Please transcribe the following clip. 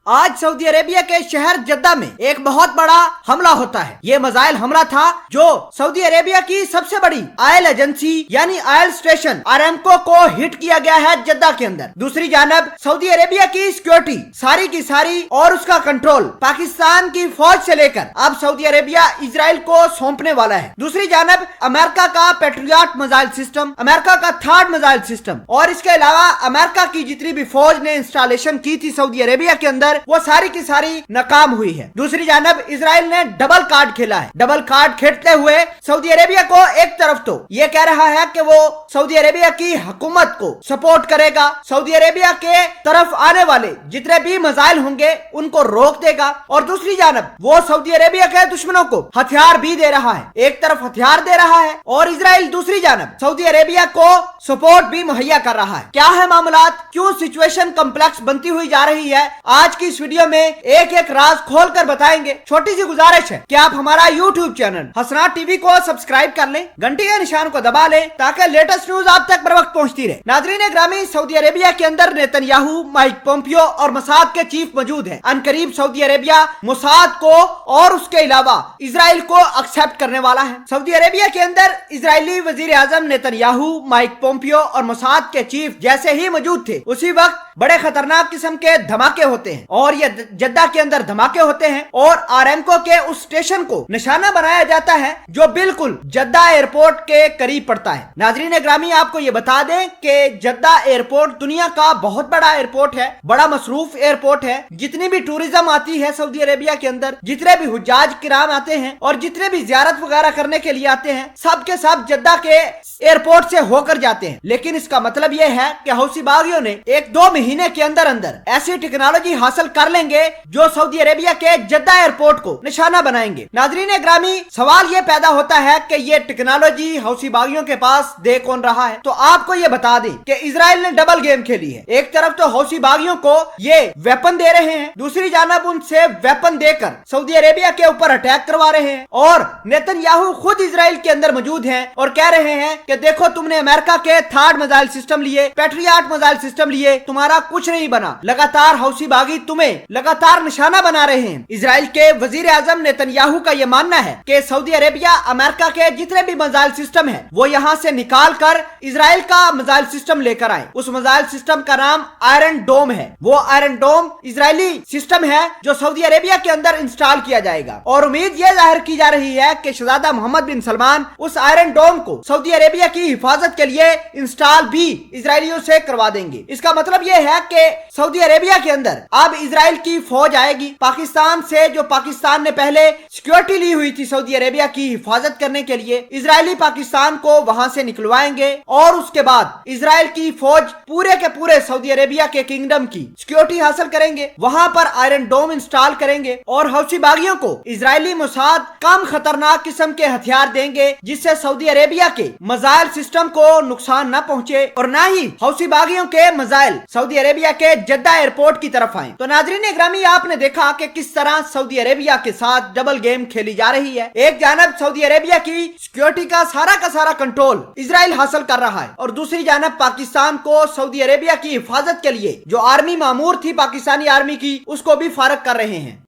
आज Saudi Arabia के शहर जद्दा में एक बहुत बड़ा हमला होता है। ये मिसाइल हमला था जो सऊदी अरेबिया की सबसे बड़ी ऑयल एजेंसी यानी ऑयल स्टेशन आरामको को हिट किया गया है जद्दा के अंदर। दूसरी जानब सऊदी अरेबिया की सिक्योरिटी सारी की सारी और उसका कंट्रोल पाकिस्तान की फौज से लेकर अब सऊदी अरेबिया इजराइल को सौंपने वाला है। दूसरी जानब अमेरिका का पेट्रियट मिसाइल सिस्टम, अमेरिका का थर्ड मिसाइल सिस्टम और इसके अलावा अमेरिका की जितनी भी फौज ने इंस्टॉलेशन की थी सऊदी अरेबिया के अंदर वो सारी की सारी नाकाम हुई है। दूसरी जानब इजराइल ने डबल कार्ड खेला है। डबल कार्ड खेलते हुए सऊदी अरेबिया को एक तरफ तो ये कह रहा है कि वो सऊदी अरेबिया की हुकूमत को सपोर्ट करेगा, सऊदी अरेबिया के तरफ आने वाले जितने भी मिसाइल होंगे उनको रोक देगा, और दूसरी जानब वो सऊदी अरेबिया के दुश्मनों को हथियार भी दे रहा है। एक तरफ हथियार दे रहा है और इजराइल दूसरी जानब सऊदी अरेबिया को सपोर्ट भी मुहैया कर रहा है। क्या है मामलात, क्यों सिचुएशन कॉम्प्लेक्स बनती हुई जा रही है, आज की इस वीडियो में एक एक राज खोल कर बताएंगे। छोटी सी गुजारिश है कि आप हमारा यूट्यूब चैनल हसनात टीवी को सब्सक्राइब कर लें, घंटी के निशान को दबा लें ताकि लेटेस्ट न्यूज आप तक बर वक्त पहुंचती रहे। नाजरीन ग्रामी, सऊदी अरेबिया के अंदर नेतन्याहू, माइक पोम्पियो और मोसाद के चीफ मौजूद हैं। अनकरीब सऊदी अरेबिया मोसाद को और उसके अलावा इजराइल को एक्सेप्ट करने वाला है। सऊदी अरेबिया के अंदर इजरायली वजीर आजम नेतन्याहू, माइक पोम्पियो और मोसाद के चीफ जैसे ही मौजूद थे, उसी वक्त बड़े खतरनाक किस्म के धमाके होते हैं और ये जद्दा के अंदर धमाके होते हैं और आरामको के उस स्टेशन को निशाना बनाया जाता है जो बिल्कुल जद्दा एयरपोर्ट के करीब पड़ता है। नाजरीन ग्रामी, आपको ये बता दें कि जद्दा एयरपोर्ट दुनिया का बहुत बड़ा एयरपोर्ट है, बड़ा मसरूफ एयरपोर्ट है। जितनी भी टूरिज्म आती है सऊदी अरेबिया के अंदर, जितने भी हुज्जाज किराम आते हैं और जितने भी जियारत वगैरह करने के लिए आते हैं, सब के सब जद्दा के एयरपोर्ट से होकर जाते हैं। लेकिन इसका मतलब यह है कि हौसी बागियों ने एक दो महीने के अंदर अंदर ऐसी टेक्नोलॉजी हासिल कर लेंगे जो सऊदी अरेबिया के जद्दा एयरपोर्ट को निशाना बनाएंगे। नाजरीन ग्रामी, सवाल ये पैदा होता है कि ये टेक्नोलॉजी हौसी बागियों के पास दे कौन रहा है। तो आपको ये बता दें कि इजराइल ने डबल गेम खेली है। एक तरफ तो हौसी बागियों को ये वेपन दे रहे हैं, दूसरी जानब उनसे वेपन देकर सऊदी अरेबिया के ऊपर अटैक करवा रहे हैं, और नेतन्याहू खुद इजराइल के अंदर मौजूद हैं और कह रहे हैं कि देखो तुमने अमेरिका के थर्ड मिसाइल सिस्टम लिए, पेट्रियट मिसाइल सिस्टम लिए, तुम्हारा कुछ नहीं बना। लगातार हौसी बागी तुम्हें लगातार निशाना बना रहे हैं। इजराइल के वजीर आजम नेतन्याहू का यह मानना है कि सऊदी अरेबिया अमेरिका के जितने भी मिसाइल सिस्टम है वो यहाँ से निकाल कर इजराइल का मिसाइल सिस्टम लेकर आए। उस मिसाइल सिस्टम का नाम आयरन डोम है। वो आयरन डोम इजरायली सिस्टम है जो सऊदी अरेबिया के अंदर इंस्टॉल किया जाएगा, और उम्मीद यह जाहिर की जा रही है कि शहजादा मोहम्मद बिन सलमान उस आयरन डोम को सऊदी अरेबिया की हिफाजत के लिए इंस्टॉल भी इजरायलियों से करवा देंगे। इसका मतलब यह है कि सऊदी अरेबिया के अंदर अब इजराइल की फौज आएगी पाकिस्तान से, जो पाकिस्तान ने पहले सिक्योरिटी ली हुई थी सऊदी अरेबिया की हिफाजत करने के लिए। इजरायली पाकिस्तान को वहां से निकलवाएंगे और उसके बाद इजराइल की फौज पूरे के पूरे सऊदी अरेबिया के किंगडम की सिक्योरिटी हासिल करेंगे, वहां पर आयरन डोम इंस्टॉल करेंगे और हौसी बागियों को इजरायली मोसाद कम खतरनाक किस्म के हथियार देंगे जिससे सऊदी अरेबिया के मिसाइल सिस्टम को नुकसान न पहुंचे और न ही हौसी बागियों के मिसाइल सऊदी अरेबिया के जद्दा एयरपोर्ट की तरफ आए। तो नाजरीन ग्रामी, आपने देखा कि किस तरह सऊदी अरेबिया के साथ डबल गेम खेली जा रही है। एक जानब सऊदी अरेबिया की सिक्योरिटी का सारा कंट्रोल इजराइल हासिल कर रहा है और दूसरी जानब पाकिस्तान को सऊदी अरेबिया की हिफाजत के लिए जो आर्मी मामूर थी पाकिस्तानी आर्मी की, उसको भी फारग कर रहे हैं।